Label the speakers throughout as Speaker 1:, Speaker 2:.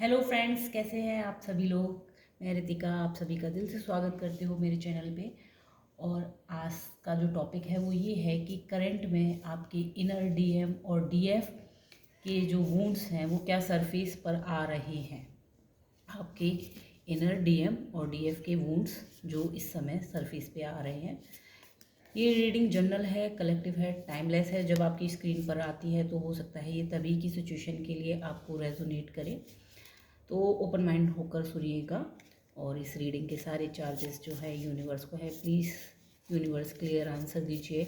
Speaker 1: Hello friends, कैसे हैं आप सभी लोग। मैं रितिका आप सभी का दिल से स्वागत करती हूँ मेरे चैनल पे। और आज का जो टॉपिक है वो ये है कि करंट में आपके इनर डीएम और डीएफ के जो वुंड्स हैं वो क्या सरफेस पर आ रहे हैं। आपके इनर डीएम और डीएफ के वुंड्स जो इस समय सरफेस पे आ रहे हैं। ये रीडिंग जनरल है, कलेक्टिव है, टाइमलेस है। जब आपकी स्क्रीन पर आती है तो हो सकता है ये तभी की सिचुएशन के लिए आपको रेजोनेट करे, तो ओपन माइंड होकर सुनिएगा। और इस रीडिंग के सारे चार्जेस जो है यूनिवर्स को है। प्लीज़ यूनिवर्स क्लियर आंसर दीजिए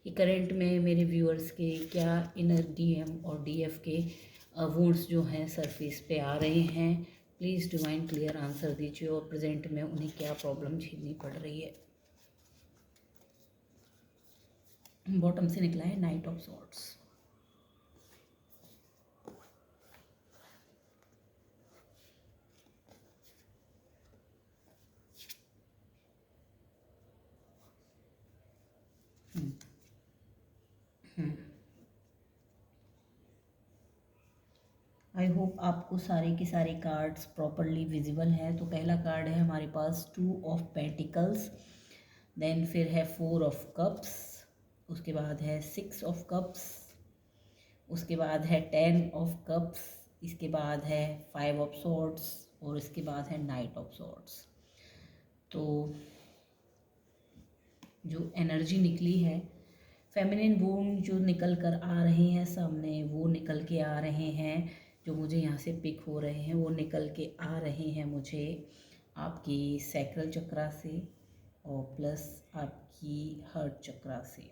Speaker 1: कि करंट में मेरे व्यूअर्स के क्या इनर डीएम और डीएफ के वुंड्स जो हैं सरफेस पे आ रहे हैं। प्लीज़ डिवाइन क्लियर आंसर दीजिए और प्रेजेंट में उन्हें क्या प्रॉब्लम झेलनी पड़ रही है। बॉटम से निकला है night of swords. I hope आपको सारे के सारे कार्ड्स प्रॉपरली विजिबल है। तो पहला कार्ड है हमारे पास 2 ऑफ पेंटिकल्स, देन फिर है 4 ऑफ कप्स, उसके बाद है 6 ऑफ कप्स, उसके बाद है 10 ऑफ कप्स, इसके बाद है 5 ऑफ सॉर्ड्स और इसके बाद है नाइट ऑफ सॉर्ड्स। तो जो एनर्जी निकली है, फेमिनिन वूंड जो निकल कर आ रहे हैं सामने, वो निकल के आ रहे हैं। जो मुझे यहाँ से पिक हो रहे हैं वो निकल के आ रहे हैं मुझे आपकी सैक्रल चक्रा से और प्लस आपकी हार्ट चक्रा से।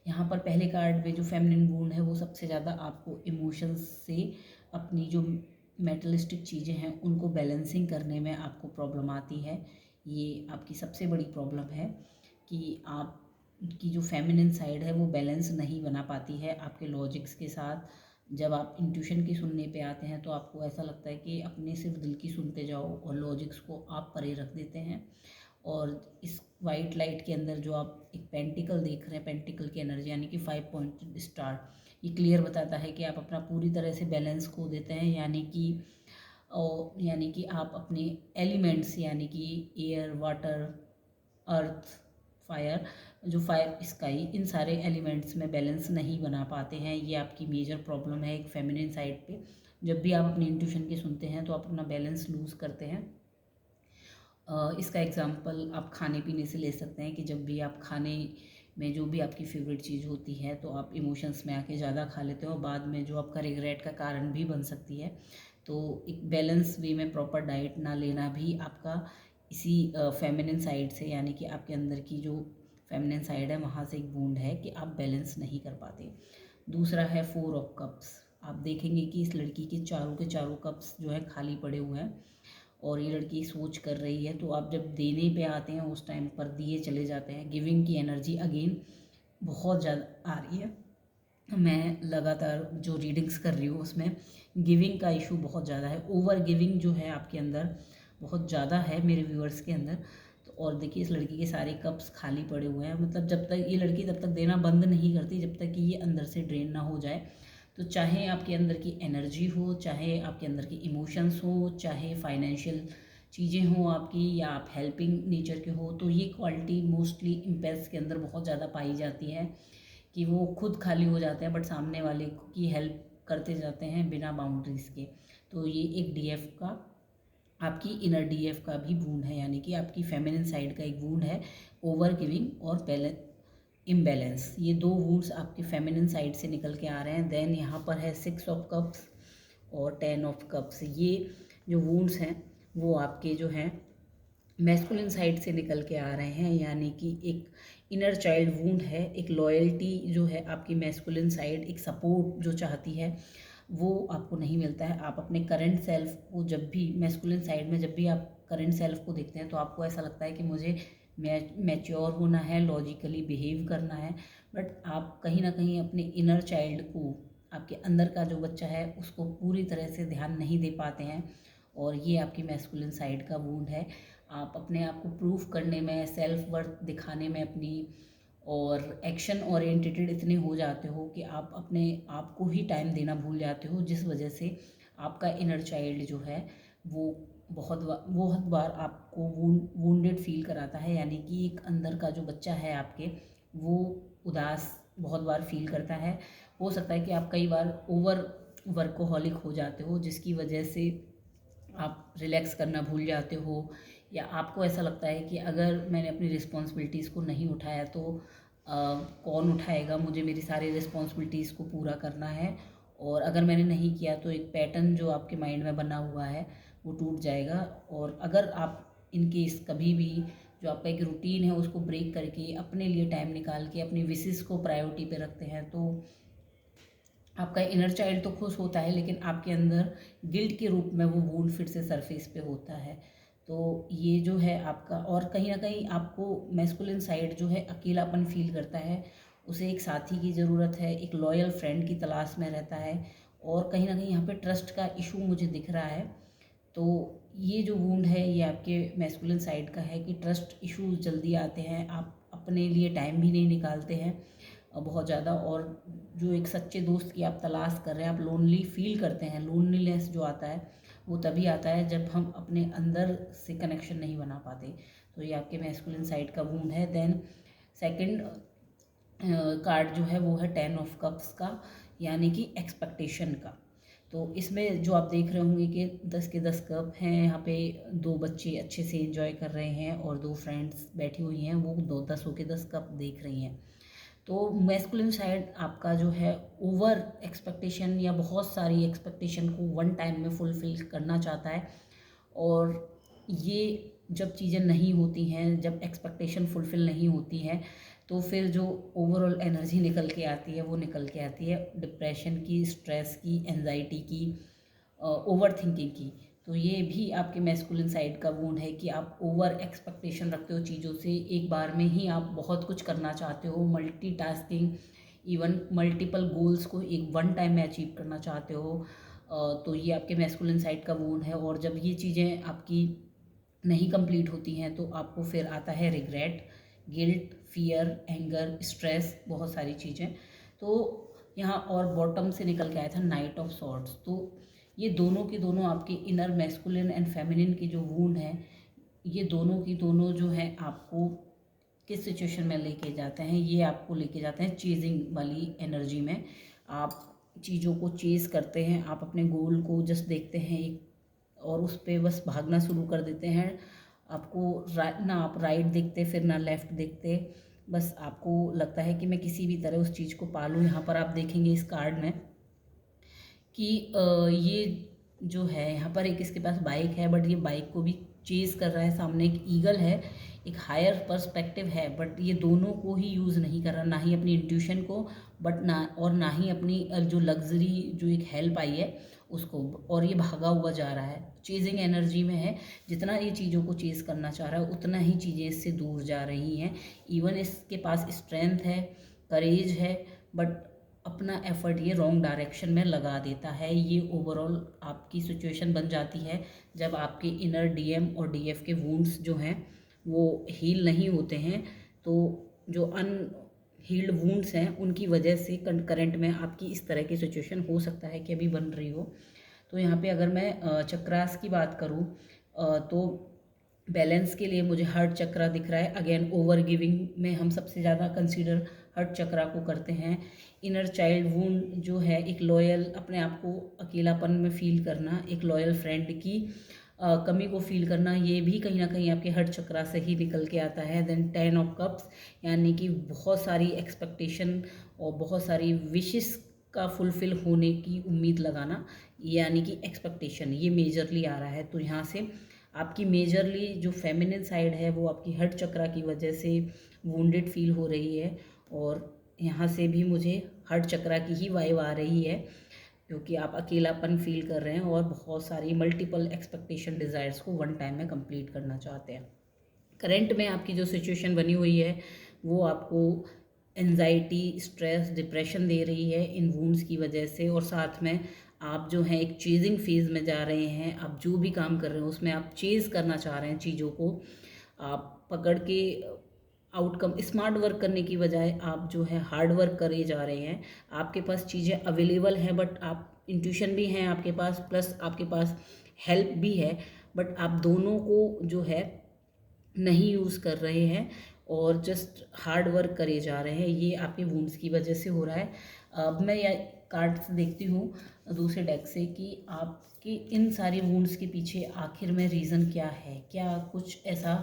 Speaker 1: यहाँ पर पहले कार्ड में जो फेमिनिन वूंड है वो सबसे ज़्यादा आपको इमोशंस से अपनी जो मेटलिस्टिक चीज़ें हैं उनको बैलेंसिंग करने में आपको प्रॉब्लम आती है। ये आपकी सबसे बड़ी प्रॉब्लम है कि आप की जो फेमिनिन साइड है वो बैलेंस नहीं बना पाती है आपके लॉजिक्स के साथ। जब आप इंट्यूशन की सुनने पे आते हैं तो आपको ऐसा लगता है कि अपने सिर्फ दिल की सुनते जाओ और लॉजिक्स को आप परे रख देते हैं। और इस वाइट लाइट के अंदर जो आप एक पेंटिकल देख रहे हैं, पेंटिकल की एनर्जी यानी कि 5 पॉइंट स्टार, ये क्लियर बताता है कि आप अपना पूरी तरह से बैलेंस खो देते हैं। यानी कि आप अपने एलिमेंट्स यानी कि एयर, वाटर, अर्थ, फायर, जो फायर, स्काई, इन सारे एलिमेंट्स में बैलेंस नहीं बना पाते हैं। ये आपकी मेजर प्रॉब्लम है एक फेमिनिन साइड पे। जब भी आप अपनी इंट्यूशन की सुनते हैं तो आप अपना बैलेंस लूज़ करते हैं। इसका एग्जांपल आप खाने पीने से ले सकते हैं कि जब भी आप खाने में जो भी आपकी फेवरेट चीज़ होती है तो आप इमोशंस में आके ज़्यादा खा लेते हो, बाद में जो आपका रिग्रेट का कारण भी बन सकती है। तो एक बैलेंस वे में प्रॉपर डाइट ना लेना भी आपका इसी फेमिनिन साइड से, यानी कि आपके अंदर की जो फेमिनिन साइड है वहाँ से एक वुंड है कि आप बैलेंस नहीं कर पाते। दूसरा है 4 ऑफ कप्स। आप देखेंगे कि इस लड़की के चारों कप्स जो है खाली पड़े हुए हैं और ये लड़की सोच कर रही है। तो आप जब देने पे आते हैं उस टाइम पर दिए चले जाते हैं। गिविंग की एनर्जी अगेन बहुत ज़्यादा आ रही है। मैं लगातार जो रीडिंग्स कर रही हूँ उसमें गिविंग का इशू बहुत ज़्यादा है। ओवर गिविंग जो है आपके अंदर बहुत ज़्यादा है मेरे व्यूअर्स के अंदर। तो और देखिए इस लड़की के सारे कप्स खाली पड़े हुए हैं। मतलब जब तक ये लड़की तब तक देना बंद नहीं करती जब तक कि ये अंदर से ड्रेन ना हो जाए। तो चाहे आपके अंदर की एनर्जी हो, चाहे आपके अंदर की इमोशंस हो, चाहे फाइनेंशियल चीज़ें हों आपकी, या आप हेल्पिंग नेचर के हो, तो ये क्वालिटी मोस्टली इम्पैक्ट्स के अंदर बहुत ज़्यादा पाई जाती है कि वो खुद खाली हो जाते हैं बट सामने वाले की हेल्प करते जाते हैं बिना बाउंड्रीज़ के। तो ये एक डीएफ का, आपकी इनर डीएफ का भी वूंड है, यानी कि आपकी फेमिनिन साइड का एक वूंड है, ओवर गिविंग और इम्बैलेंस। ये 2 वूंड्स आपकी फेमिनिन साइड से निकल के आ रहे हैं। देन यहाँ पर है 6 ऑफ कप्स और 10 ऑफ कप्स। ये जो वूंड्स हैं वो आपके जो हैं मैस्कुलिन साइड से निकल के आ रहे हैं, यानी कि एक इनर चाइल्ड वूंड है, एक लॉयल्टी जो है आपकी मैस्कुलिन साइड, एक सपोर्ट जो चाहती है वो आपको नहीं मिलता है। आप अपने करंट सेल्फ को जब भी मैस्कुलिन साइड में जब भी आप करंट सेल्फ को देखते हैं तो आपको ऐसा लगता है कि मुझे मैच्योर होना है, लॉजिकली बिहेव करना है। बट आप कहीं ना कहीं अपने इनर चाइल्ड को, आपके अंदर का जो बच्चा है उसको पूरी तरह से ध्यान नहीं दे पाते हैं। और ये आपकी मैस्कुलिन साइड का वूंड है। आप अपने आप को प्रूफ करने में, सेल्फ वर्थ दिखाने में अपनी, और एक्शन ओरिएंटेटेड इतने हो जाते हो कि आप अपने आप को ही टाइम देना भूल जाते हो, जिस वजह से आपका इनर चाइल्ड जो है वो बहुत बार आपको वुंडेड फील कराता है, यानी कि एक अंदर का जो बच्चा है आपके वो उदास बहुत बार फील करता है। हो सकता है कि आप कई बार ओवर वर्कोहॉलिक हो जाते हो, जिसकी वजह से आप रिलैक्स करना भूल जाते हो, या आपको ऐसा लगता है कि अगर मैंने अपनी रिस्पॉन्सिबिलिटीज़ को नहीं उठाया तो कौन उठाएगा, मुझे मेरी सारी रिस्पॉन्सिबिलिटीज़ को पूरा करना है, और अगर मैंने नहीं किया तो एक पैटर्न जो आपके माइंड में बना हुआ है वो टूट जाएगा। और अगर आप इनकेस कभी भी जो आपका एक रूटीन है उसको ब्रेक करके अपने लिए टाइम निकाल के अपनी विशेस को प्रायोरिटी पे रखते हैं, तो आपका इनर चाइल्ड तो खुश होता है, लेकिन आपके अंदर गिल्ट के रूप में वो वूंड फिर से सरफेस पे होता है। तो ये जो है आपका, और कहीं ना कहीं आपको मैस्कुलिन साइड जो है अकेलापन फील करता है, उसे एक साथी की ज़रूरत है, एक लॉयल फ्रेंड की तलाश में रहता है, और कहीं ना कहीं यहाँ पे ट्रस्ट का इशू मुझे दिख रहा है। तो ये जो वूंड है ये आपके मैस्कुलिन साइड का है कि ट्रस्ट इश्यूज जल्दी आते हैं, आप अपने लिए टाइम भी नहीं निकालते हैं बहुत ज़्यादा, और जो एक सच्चे दोस्त की आप तलाश कर रहे हैं, आप लोनली फील करते हैं। लोनलीनेस जो आता है वो तभी आता है जब हम अपने अंदर से कनेक्शन नहीं बना पाते। तो ये आपके मैस्कुलिन साइड का वूंड है। देन सेकंड कार्ड जो है वो है 10 ऑफ कप्स का, यानी कि एक्सपेक्टेशन का। तो इसमें जो आप देख रहे होंगे कि 10 के 10 कप हैं, यहाँ पे 2 बच्चे अच्छे से एंजॉय कर रहे हैं और 2 फ्रेंड्स बैठी हुई हैं, वो 10 के 10 कप देख रही हैं। तो मैस्कुलिन साइड आपका जो है ओवर एक्सपेक्टेशन या बहुत सारी एक्सपेक्टेशन को वन टाइम में फुलफिल करना चाहता है, और ये जब चीज़ें नहीं होती हैं, जब एक्सपेक्टेशन फुलफिल नहीं होती हैं, तो फिर जो ओवरऑल एनर्जी निकल के आती है वो निकल के आती है डिप्रेशन की, स्ट्रेस की, एंजाइटी की, ओवर थिंकिंग की। तो ये भी आपके मैस्कुलिन साइड का वूंड है कि आप ओवर एक्सपेक्टेशन रखते हो चीज़ों से, एक बार में ही आप बहुत कुछ करना चाहते हो, मल्टीटास्किंग, इवन मल्टीपल गोल्स को एक वन टाइम में अचीव करना चाहते हो। तो ये आपके मैस्कुलिन साइड का वूंड है, और जब ये चीज़ें आपकी नहीं कंप्लीट होती हैं तो आपको फिर आता है regret, guilt, fear, anger, stress, बहुत सारी चीज़ें। तो यहाँ और बॉटम से निकल के आया था नाइट ऑफ सॉर्ड्स। तो ये दोनों के दोनों आपके इनर मैस्कुलिन एंड फेमिनिन के जो वूंड हैं, ये दोनों की दोनों जो हैं आपको किस सिचुएशन में लेके जाते हैं, ये आपको लेके जाते हैं चेजिंग वाली एनर्जी में। आप चीज़ों को चेज़ करते हैं, आप अपने गोल को जस्ट देखते हैं एक, और उस पर बस भागना शुरू कर देते हैं। आपको ना आप राइट देखते फिर ना लेफ़्ट देखते, बस आपको लगता है कि मैं किसी भी तरह उस चीज़ को पालूँ। यहाँ पर आप देखेंगे इस कार्ड में कि ये जो है यहाँ पर एक इसके पास बाइक है, बट ये बाइक को भी चेज़ कर रहा है, सामने एक ईगल है, एक हायर पर्सपेक्टिव है, बट ये दोनों को ही यूज़ नहीं कर रहा, ना ही अपनी इंट्यूशन को, बट ना ही अपनी जो लग्जरी जो एक हेल्प आई है उसको, और ये भागा हुआ जा रहा है, चेजिंग एनर्जी में है। जितना ये चीज़ों को चेज़ करना चाह रहा है उतना ही चीज़ें इससे दूर जा रही हैं। इवन इसके पास स्ट्रेंथ है, करेज है, बट अपना एफर्ट ये रॉन्ग डायरेक्शन में लगा देता है। ये ओवरऑल आपकी सिचुएशन बन जाती है जब आपके इनर डीएम और डीएफ के वुंड्स जो हैं वो हील नहीं होते हैं। तो जो हील्ड वुंड्स हैं उनकी वजह से करंट में आपकी इस तरह की सिचुएशन हो सकता है कि अभी बन रही हो। तो यहाँ पे अगर मैं चक्रास की बात करूँ तो बैलेंस के लिए मुझे हार्ट चक्रा दिख रहा है। अगेन ओवर गिविंग में हम सबसे ज़्यादा कंसीडर हार्ट चक्रा को करते हैं। इनर चाइल्ड वुंड जो है एक लॉयल, अपने आप को अकेलापन में फील करना, एक लॉयल फ्रेंड की कमी को फील करना, ये भी कहीं ना कहीं आपके हार्ट चक्रा से ही निकल के आता है। देन 10 ऑफ कप्स, यानी कि बहुत सारी एक्सपेक्टेशन और बहुत सारी विशेस का फुलफिल होने की उम्मीद लगाना, यानी कि एक्सपेक्टेशन, ये मेजरली आ रहा है। तो यहाँ से आपकी मेजरली जो फेमिनिन साइड है वो आपकी हार्ट चक्रा की वजह से वुंडेड फील हो रही है, और यहाँ से भी मुझे हार्ट चक्रा की ही वाइब आ रही है, क्योंकि आप अकेलापन फील कर रहे हैं और बहुत सारी मल्टीपल एक्सपेक्टेशन डिज़ायर्स को वन टाइम में कंप्लीट करना चाहते हैं। करंट में आपकी जो सिचुएशन बनी हुई है वो आपको एंजाइटी, स्ट्रेस, डिप्रेशन दे रही है इन वुंड्स की वजह से, और साथ में आप जो हैं एक चेजिंग फेज़ में जा रहे हैं। आप जो भी काम कर रहे हैं उसमें आप चेज़ करना चाह रहे हैं चीज़ों को, आप पकड़ के आउटकम स्मार्ट वर्क करने की बजाय आप जो है हार्ड वर्क करे जा रहे हैं। आपके पास चीज़ें अवेलेबल हैं, बट आप इंट्यूशन भी है आपके पास, प्लस आपके पास हेल्प भी है, बट आप दोनों को जो है नहीं यूज़ कर रहे हैं और जस्ट हार्ड वर्क करे जा रहे हैं। ये आपके वुंड्स की वजह से हो रहा है। अब मैं यह कार्ड्स देखती हूँ दूसरे डेक से कि आपकी इन सारी वुंड्स के पीछे आखिर में रीज़न क्या है, क्या कुछ ऐसा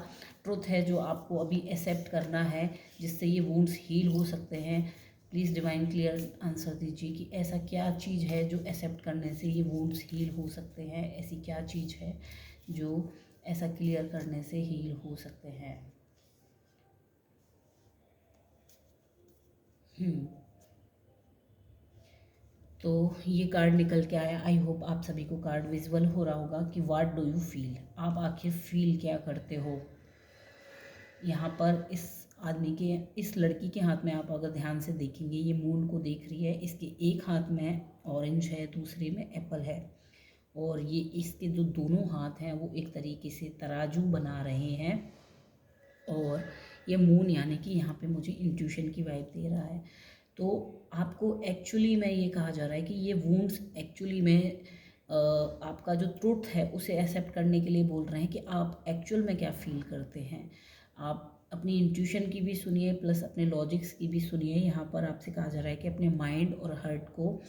Speaker 1: ट्रुथ है जो आपको अभी एक्सेप्ट करना है जिससे ये वुंड्स हील हो सकते हैं। प्लीज़ डिवाइन क्लियर आंसर दीजिए कि ऐसा क्या चीज़ है जो एक्सेप्ट करने से ये वुंड्स हील हो सकते हैं। ऐसी क्या चीज़ है जो ऐसा क्लियर करने से हील हो सकते हैं। तो ये कार्ड निकल के आया। आई होप आप सभी को कार्ड विजुअल हो रहा होगा कि व्हाट डू यू फील, आप आखिर फील क्या करते हो। यहाँ पर इस आदमी के, इस लड़की के हाथ में आप अगर ध्यान से देखेंगे, ये मून को देख रही है। इसके एक हाथ में ऑरेंज है, दूसरे में एप्पल है, और ये इसके जो दोनों हाथ हैं वो एक तरीके से तराजू बना रहे हैं। और ये मून यानी कि यहाँ पे मुझे इंट्यूशन की वाइब दे रहा है। तो आपको एक्चुअली में ये कहा जा रहा है कि ये वुंड्स एक्चुअली में आपका जो ट्रुथ है उसे एक्सेप्ट करने के लिए बोल रहे हैं कि आप एक्चुअल में क्या फील करते हैं। आप अपनी इंट्यूशन की भी सुनिए, प्लस अपने लॉजिक्स की भी सुनिए। यहाँ पर आपसे कहा जा रहा है कि अपने माइंड और हार्ट को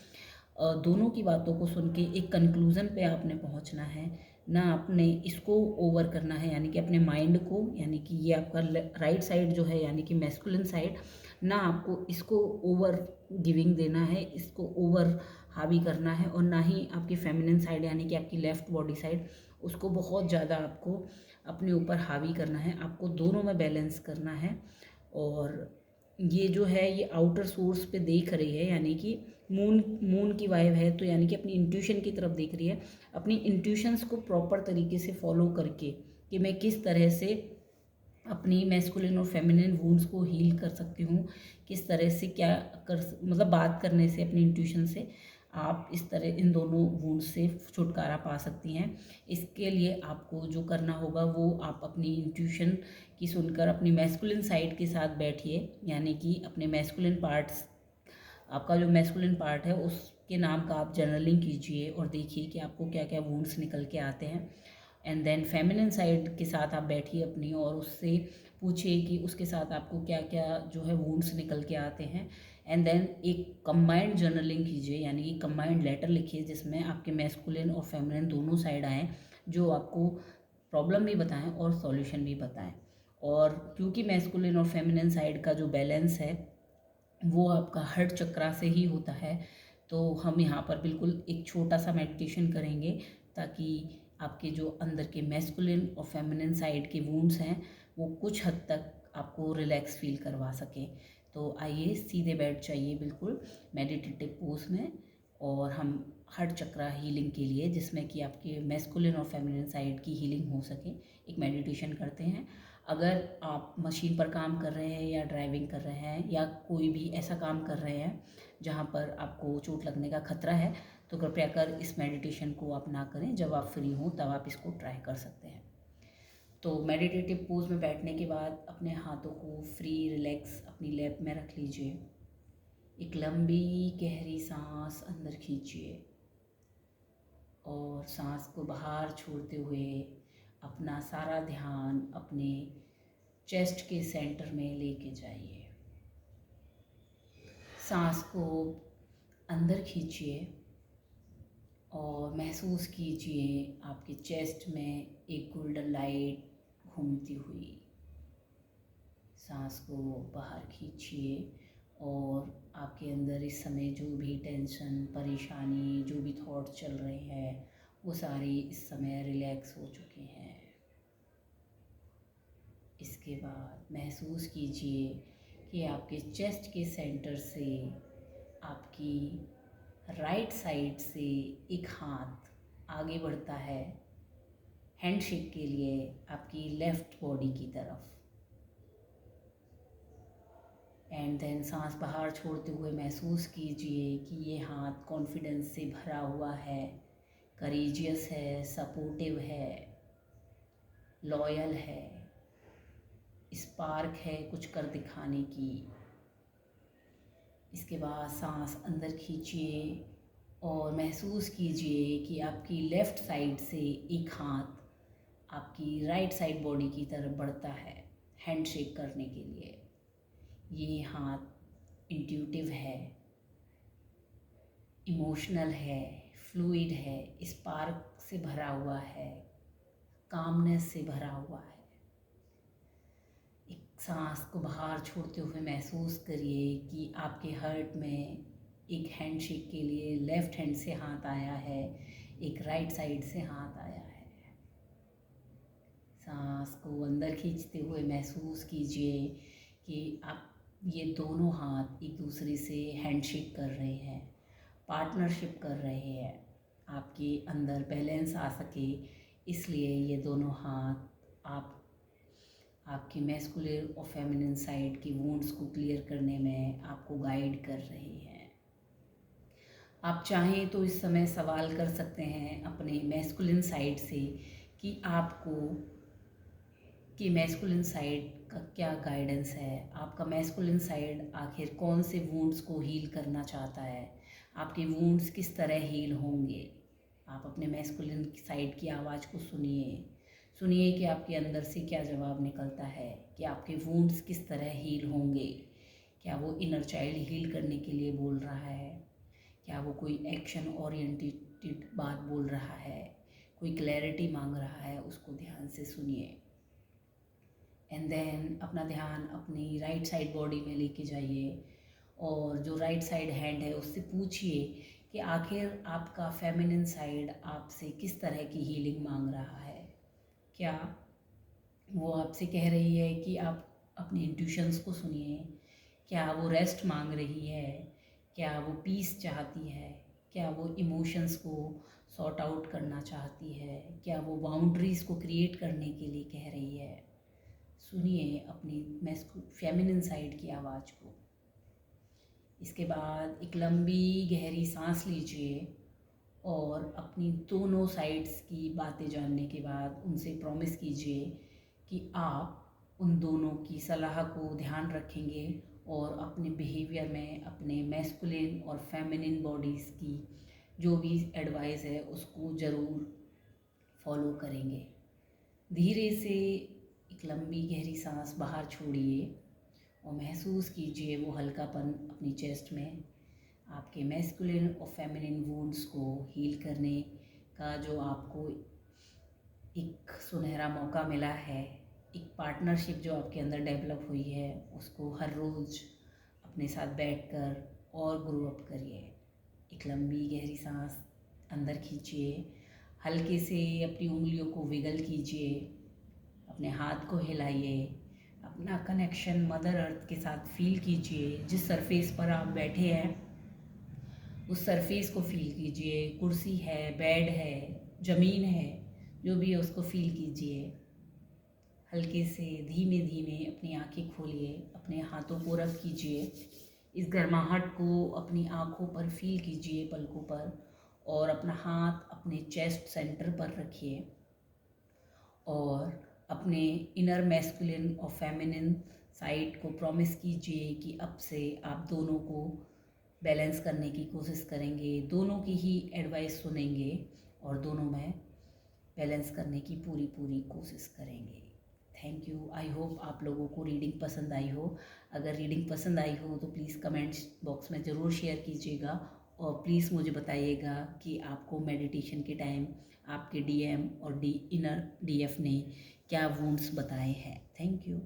Speaker 1: दोनों की बातों को सुन के एक कंक्लूज़न पे आपने पहुँचना है, ना आपने इसको ओवर करना है, यानी कि अपने माइंड को, यानी कि ये आपका राइट साइड जो है यानी कि मैस्कुलिन साइड, ना आपको इसको ओवर गिविंग देना है, इसको ओवर हावी करना है, और ना ही आपकी फेमिनिन साइड यानी कि आपकी लेफ़्ट बॉडी साइड, उसको बहुत ज़्यादा आपको अपने ऊपर हावी करना है। आपको दोनों में बैलेंस करना है। और ये जो है ये आउटर सोर्स पे देख रही है, यानी कि मून की वाइब है, तो यानी कि अपनी इंट्यूशन की तरफ देख रही है। अपनी इंट्यूशंस को प्रॉपर तरीके से फॉलो करके कि मैं किस तरह से अपनी मैस्कुलिन और फेमिनिन वुंड्स को हील कर सकती हूँ, किस तरह से क्या कर, मतलब बात करने से अपनी इंट्यूशन से आप इस तरह इन दोनों वुंड्स से छुटकारा पा सकती हैं। इसके लिए आपको जो करना होगा वो आप अपनी इंट्यूशन की सुनकर अपनी मैस्कुलिन साइड के साथ बैठिए, यानी कि अपने मैस्कुलिन पार्ट्स, आपका जो मैस्कुलिन पार्ट है उसके नाम का आप जर्नलिंग कीजिए और देखिए कि आपको क्या क्या वुंड्स निकल के आते हैं। एंड देन फेमिनिन साइड के साथ आप बैठिए अपनी, और उससे पूछिए कि उसके साथ आपको क्या क्या जो है वुंड्स निकल के आते हैं। एंड देन एक कंबाइंड जर्नलिंग कीजिए, यानी कि कंबाइंड लेटर लिखिए जिसमें आपके मैस्कुलिन और फेमिनिन दोनों साइड आएँ, जो आपको प्रॉब्लम भी बताएं और सॉल्यूशन भी बताएं। और क्योंकि मैस्कुलिन और फेमिनिन साइड का जो बैलेंस है वो आपका हार्ट चक्रा से ही होता है, तो हम यहाँ पर बिल्कुल एक छोटा सा मेडिटेशन करेंगे ताकि आपके जो अंदर के मैस्कुलिन और फेमिनिन साइड के वुंड्स हैं वो कुछ हद तक आपको रिलैक्स फील करवा सकें। तो आइए सीधे बैठ जाइए बिल्कुल मेडिटेटिव पोज में, और हम हार्ट चक्रा हीलिंग के लिए, जिसमें कि आपके मैस्कुलिन और फेमिनिन साइड की हीलिंग हो सके, एक मेडिटेशन करते हैं। अगर आप मशीन पर काम कर रहे हैं या ड्राइविंग कर रहे हैं या कोई भी ऐसा काम कर रहे हैं जहाँ पर आपको चोट लगने का खतरा है, तो कृपया कर इस मेडिटेशन को आप ना करें। जब आप फ्री हों तब आप इसको ट्राई कर सकते हैं। तो मेडिटेटिव पोज में बैठने के बाद अपने हाथों को फ्री रिलैक्स अपनी लैप में रख लीजिए। एक लंबी गहरी सांस अंदर खींचिए और सांस को बाहर छोड़ते हुए अपना सारा ध्यान अपने चेस्ट के सेंटर में लेके जाइए। सांस को अंदर खींचिए और महसूस कीजिए आपके चेस्ट में एक गोल्डन लाइट घूमती हुई। सांस को बाहर खींचिए और आपके अंदर इस समय जो भी टेंशन, परेशानी, जो भी थॉट चल रहे हैं वो सारे इस समय रिलैक्स हो चुके हैं। इसके बाद महसूस कीजिए कि आपके चेस्ट के सेंटर से आपकी राइट साइड से एक हाथ आगे बढ़ता है हैंडशेक के लिए आपकी लेफ़्ट बॉडी की तरफ। एंड देन सांस बाहर छोड़ते हुए महसूस कीजिए कि ये हाथ कॉन्फिडेंस से भरा हुआ है, करेजियस है, सपोर्टिव है, लॉयल है, स्पार्क है कुछ कर दिखाने की। इसके बाद सांस अंदर खींचिए और महसूस कीजिए कि आपकी लेफ़्ट साइड से एक हाथ आपकी राइट साइड बॉडी की तरफ बढ़ता है हैंडशेक करने के लिए। ये हाथ इंट्यूटिव है, इमोशनल है, फ्लूइड है, स्पार्क से भरा हुआ है, कामनेस से भरा हुआ है। एक सांस को बाहर छोड़ते हुए महसूस करिए कि आपके हार्ट में एक हैंडशेक के लिए लेफ़्ट हैंड से हाथ आया है, एक राइट साइड से हाथ आया है। सांस को अंदर खींचते हुए महसूस कीजिए कि आप ये दोनों हाथ एक दूसरे से हैंडशेक कर रहे हैं, पार्टनरशिप कर रहे हैं। आपके अंदर बैलेंस आ सके इसलिए ये दोनों हाथ आपकी मैस्कुलिन और फेमिनिन साइड की वुंड्स को क्लियर करने में आपको गाइड कर रहे हैं। आप चाहें तो इस समय सवाल कर सकते हैं अपने मैस्कुलिन साइड से कि आपको कि मैस्कुलिन साइड का क्या गाइडेंस है, आपका मैस्कुलिन साइड आखिर कौन से वुंड्स को हील करना चाहता है, आपके वुंड्स किस तरह हील होंगे। आप अपने मैस्कुलिन साइड की आवाज़ को सुनिए कि आपके अंदर से क्या जवाब निकलता है कि आपके वुंड्स किस तरह हील होंगे। क्या वो इनर चाइल्ड हील करने के लिए बोल रहा है, क्या वो कोई एक्शन ओरिएंटेड बात बोल रहा है, कोई क्लैरिटी मांग रहा है, उसको ध्यान से सुनिए। एंड देन अपना ध्यान अपनी राइट साइड बॉडी में लेके जाइए और जो राइट साइड हैंड है उससे पूछिए कि आखिर आपका फेमिनिन साइड आपसे किस तरह की हीलिंग मांग रहा है। क्या वो आपसे कह रही है कि आप अपने इंट्यूशंस को सुनिए, क्या वो रेस्ट मांग रही है, क्या वो पीस चाहती है, क्या वो इमोशंस को सॉर्ट आउट करना चाहती है, क्या वो बाउंड्रीज़ को क्रिएट करने के लिए कह रही है। सुनिए अपनी फेमिनिन साइड की आवाज़ को। इसके बाद एक लंबी गहरी सांस लीजिए और अपनी दोनों साइड्स की बातें जानने के बाद उनसे प्रॉमिस कीजिए कि आप उन दोनों की सलाह को ध्यान रखेंगे और अपने बिहेवियर में अपने मैस्कुलिन और फेमिनिन बॉडीज़ की जो भी एडवाइस है उसको ज़रूर फॉलो करेंगे। धीरे से एक लंबी गहरी सांस बाहर छोड़िए और महसूस कीजिए वो हल्कापन अपनी चेस्ट में। आपके मैस्कुलिन और फेमिनिन वुंड्स को हील करने का जो आपको एक सुनहरा मौका मिला है, एक पार्टनरशिप जो आपके अंदर डेवलप हुई है, उसको हर रोज़ अपने साथ बैठकर और ग्रो अप करिए। एक लंबी गहरी सांस अंदर खींचिए, हल्के से अपनी उंगलियों को विगल कीजिए, अपने हाथ को हिलाइए, अपना कनेक्शन मदर अर्थ के साथ फील कीजिए। जिस सरफेस पर आप बैठे हैं उस सरफेस को फील कीजिए, कुर्सी है, बेड है, ज़मीन है, जो भी है उसको फील कीजिए। हल्के से धीमे धीमे अपनी आंखें खोलिए, अपने हाथों को रब कीजिए, इस गर्माहट को अपनी आंखों पर फील कीजिए, पलकों पर, और अपना हाथ अपने चेस्ट सेंटर पर रखिए और अपने इनर मैस्कुलिन और फेमिनिन साइड को प्रॉमिस कीजिए कि अब से आप दोनों को बैलेंस करने की कोशिश करेंगे, दोनों की ही एडवाइस सुनेंगे और दोनों में बैलेंस करने की पूरी कोशिश करेंगे। Thank you. आई होप आप लोगों को रीडिंग पसंद आई हो। अगर रीडिंग पसंद आई हो तो प्लीज़ कमेंट्स बॉक्स में ज़रूर शेयर कीजिएगा और प्लीज़ मुझे बताइएगा कि आपको मेडिटेशन के टाइम आपके डीएम और इनर डीएफ ने क्या वुंड्स बताए हैं। Thank you.